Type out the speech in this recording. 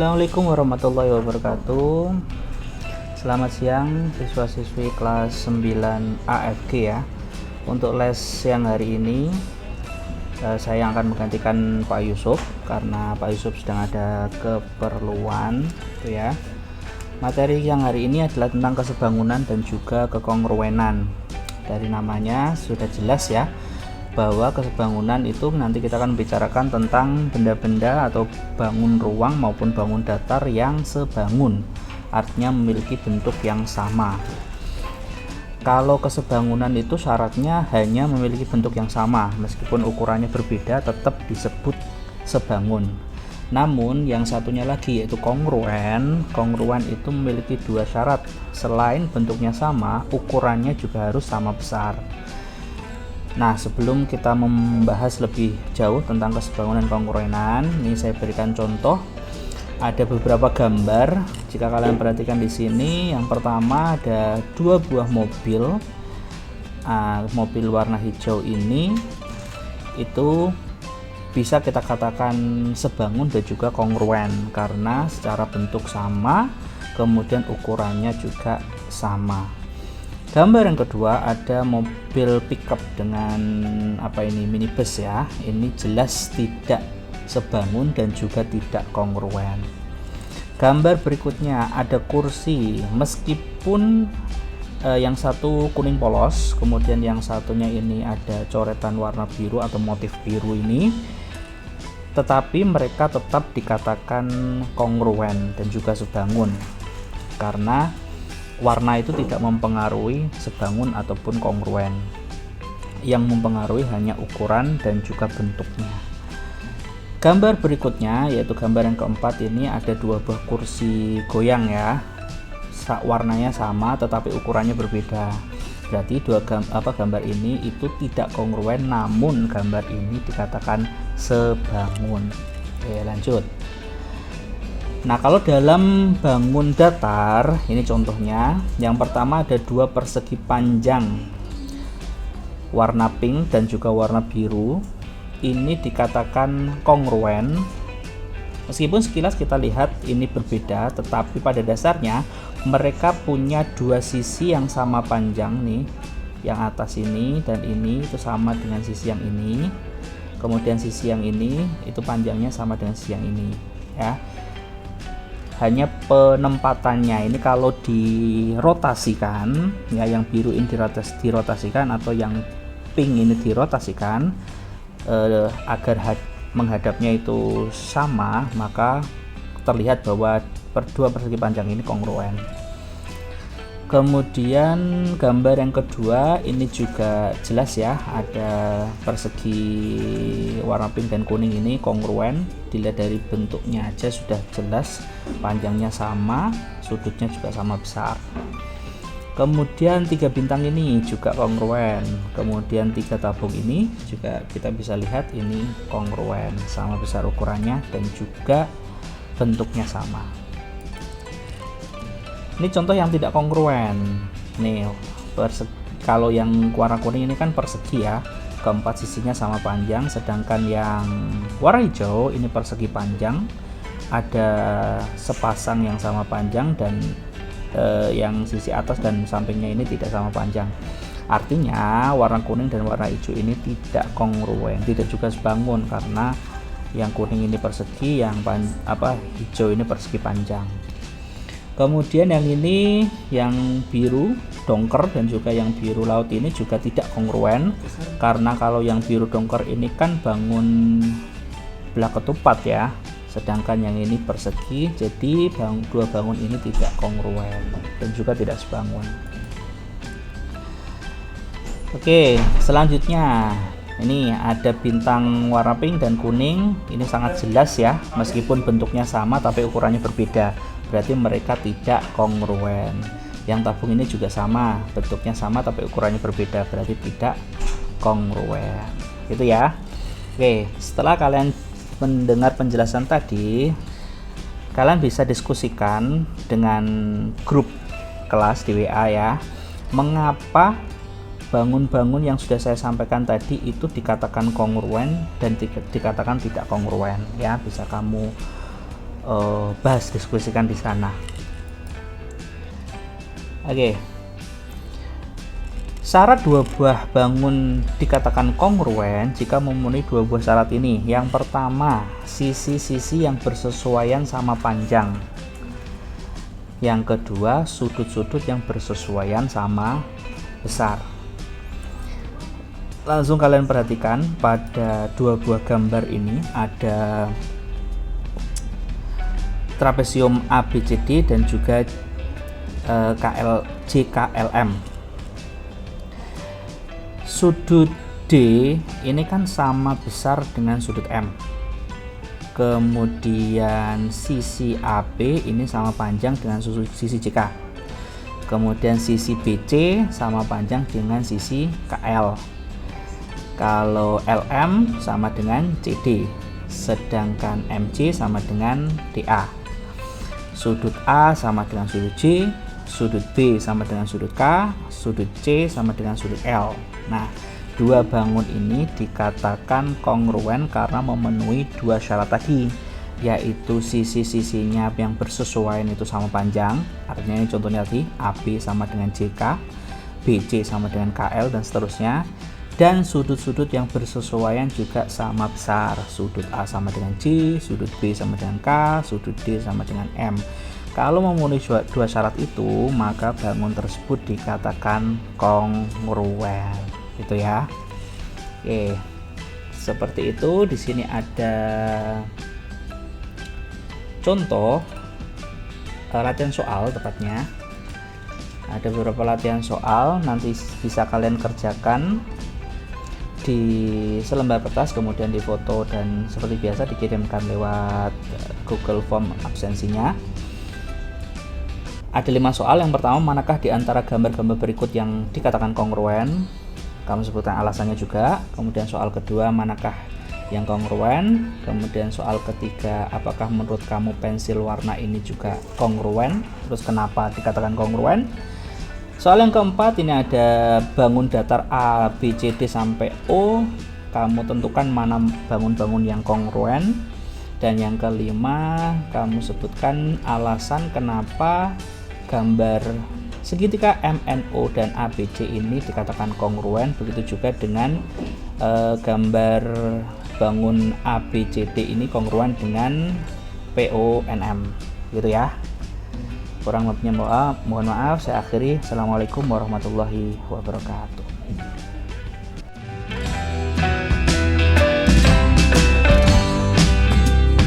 Assalamualaikum warahmatullahi wabarakatuh. Selamat siang siswa-siswi kelas 9 AFG ya. Untuk les siang hari ini saya akan menggantikan Pak Yusuf karena Pak Yusuf sedang ada keperluan gitu ya. Materi yang hari ini adalah tentang kesebangunan dan juga kekongruenan. Dari namanya sudah jelas ya, bahwa kesebangunan itu nanti kita akan bicarakan tentang benda-benda atau bangun ruang maupun bangun datar yang sebangun, artinya memiliki bentuk yang sama. Kalau kesebangunan itu syaratnya hanya memiliki bentuk yang sama, meskipun ukurannya berbeda tetap disebut sebangun. Namun yang satunya lagi yaitu kongruen itu memiliki dua syarat. Selain bentuknya sama, ukurannya juga harus sama besar. Nah, sebelum kita membahas lebih jauh tentang kesebangunan kongruenan, ini saya berikan contoh. Ada beberapa gambar. Jika kalian perhatikan di sini, yang pertama ada dua buah mobil. Mobil warna hijau ini itu bisa kita katakan sebangun dan juga kongruen karena secara bentuk sama, kemudian ukurannya juga sama. Gambar yang kedua ada mobil pickup dengan minibus ya. Ini jelas tidak sebangun dan juga tidak kongruen. Gambar berikutnya ada kursi, meskipun yang satu kuning polos, kemudian yang satunya ini ada coretan warna biru atau motif biru ini, tetapi mereka tetap dikatakan kongruen dan juga sebangun karena warna itu tidak mempengaruhi sebangun ataupun kongruen. Yang mempengaruhi hanya ukuran dan juga bentuknya. Gambar berikutnya yaitu gambar yang keempat, ini ada dua buah kursi goyang ya. Warnanya sama tetapi ukurannya berbeda. Berarti gambar ini itu tidak kongruen, namun gambar ini dikatakan sebangun. Oke, lanjut. Nah, kalau dalam bangun datar, ini contohnya. Yang pertama ada dua persegi panjang warna pink dan juga warna biru. Ini dikatakan kongruen. Meskipun sekilas kita lihat ini berbeda, tetapi pada dasarnya mereka punya dua sisi yang sama panjang nih. Yang atas ini dan ini itu sama dengan sisi yang ini. Kemudian sisi yang ini itu panjangnya sama dengan sisi yang ini ya. Hanya penempatannya ini kalau dirotasikan ya, yang biru ini dirotasikan atau yang pink ini dirotasikan agar menghadapnya itu sama, maka terlihat bahwa dua persegi panjang ini kongruen. Kemudian gambar yang kedua ini juga jelas ya, ada persegi warna pink dan kuning ini kongruen. Dilihat dari bentuknya aja sudah jelas, panjangnya sama, sudutnya juga sama besar. Kemudian tiga bintang ini juga kongruen. Kemudian tiga tabung ini juga kita bisa lihat ini kongruen, sama besar ukurannya dan juga bentuknya sama. Ini contoh yang tidak kongruen. Nih, kalau yang warna kuning ini kan persegi ya, keempat sisinya sama panjang, sedangkan yang warna hijau ini persegi panjang, ada sepasang yang sama panjang dan yang sisi atas dan sampingnya ini tidak sama panjang. Artinya warna kuning dan warna hijau ini tidak kongruen, tidak juga sebangun karena yang kuning ini persegi, yang hijau ini persegi panjang. Kemudian yang ini yang biru dongker dan juga yang biru laut ini juga tidak kongruen karena kalau yang biru dongker ini kan bangun belah ketupat ya, sedangkan yang ini persegi, jadi dua bangun ini tidak kongruen dan juga tidak sebangun. Oke, selanjutnya ini ada bintang warna pink dan kuning. Ini sangat jelas ya, meskipun bentuknya sama tapi ukurannya berbeda, berarti mereka tidak kongruen. Yang tabung ini juga sama, bentuknya sama tapi ukurannya berbeda, berarti tidak kongruen. Gitu ya. Oke, setelah kalian mendengar penjelasan tadi, kalian bisa diskusikan dengan grup kelas di WA ya. Mengapa bangun-bangun yang sudah saya sampaikan tadi itu dikatakan kongruen dan dikatakan tidak kongruen ya? Bisa kamu bahas, diskusikan di sana. Oke. Syarat dua buah bangun dikatakan kongruen jika memenuhi dua buah syarat ini. Yang pertama, sisi-sisi yang bersesuaian sama panjang. Yang kedua, sudut-sudut yang bersesuaian sama besar. Langsung kalian perhatikan pada dua buah gambar ini ada trapesium ABCD dan juga JKLM. Sudut D ini kan sama besar dengan sudut M. Kemudian sisi AB ini sama panjang dengan sisi JK. Kemudian sisi BC sama panjang dengan sisi KL. Kalau LM sama dengan CD, sedangkan MC sama dengan DA. Sudut A sama dengan sudut J, sudut B sama dengan sudut K, sudut C sama dengan sudut L. Nah, dua bangun ini dikatakan kongruen karena memenuhi dua syarat tadi, yaitu sisi-sisinya yang bersesuaian itu sama panjang, artinya ini contohnya tadi AB sama dengan JK, BC sama dengan KL dan seterusnya, dan sudut-sudut yang bersesuaian juga sama besar, sudut A sama dengan J, sudut B sama dengan K, sudut D sama dengan M. Kalau memenuhi dua syarat itu, maka bangun tersebut dikatakan kongruen. Itu ya. Oke. Seperti itu. Di sini ada contoh latihan soal tepatnya. Ada beberapa latihan soal, nanti bisa kalian kerjakan di selembar kertas, kemudian difoto dan seperti biasa dikirimkan lewat Google Form absensinya. Ada 5 soal. Yang pertama, manakah di antara gambar-gambar berikut yang dikatakan kongruen? Kamu sebutkan alasannya juga. Kemudian soal kedua, manakah yang kongruen? Kemudian soal ketiga, apakah menurut kamu pensil warna ini juga kongruen? Terus kenapa dikatakan kongruen? Soal yang keempat, ini ada bangun datar A, B, C, D sampai O. Kamu tentukan mana bangun-bangun yang kongruen. Dan yang kelima, kamu sebutkan alasan kenapa gambar segitiga MNO dan ABC ini dikatakan kongruen. Begitu juga dengan gambar bangun ABCD ini kongruen dengan PONM, gitu ya. Kurang lebihnya mohon maaf, saya akhiri. Assalamualaikum warahmatullahi wabarakatuh.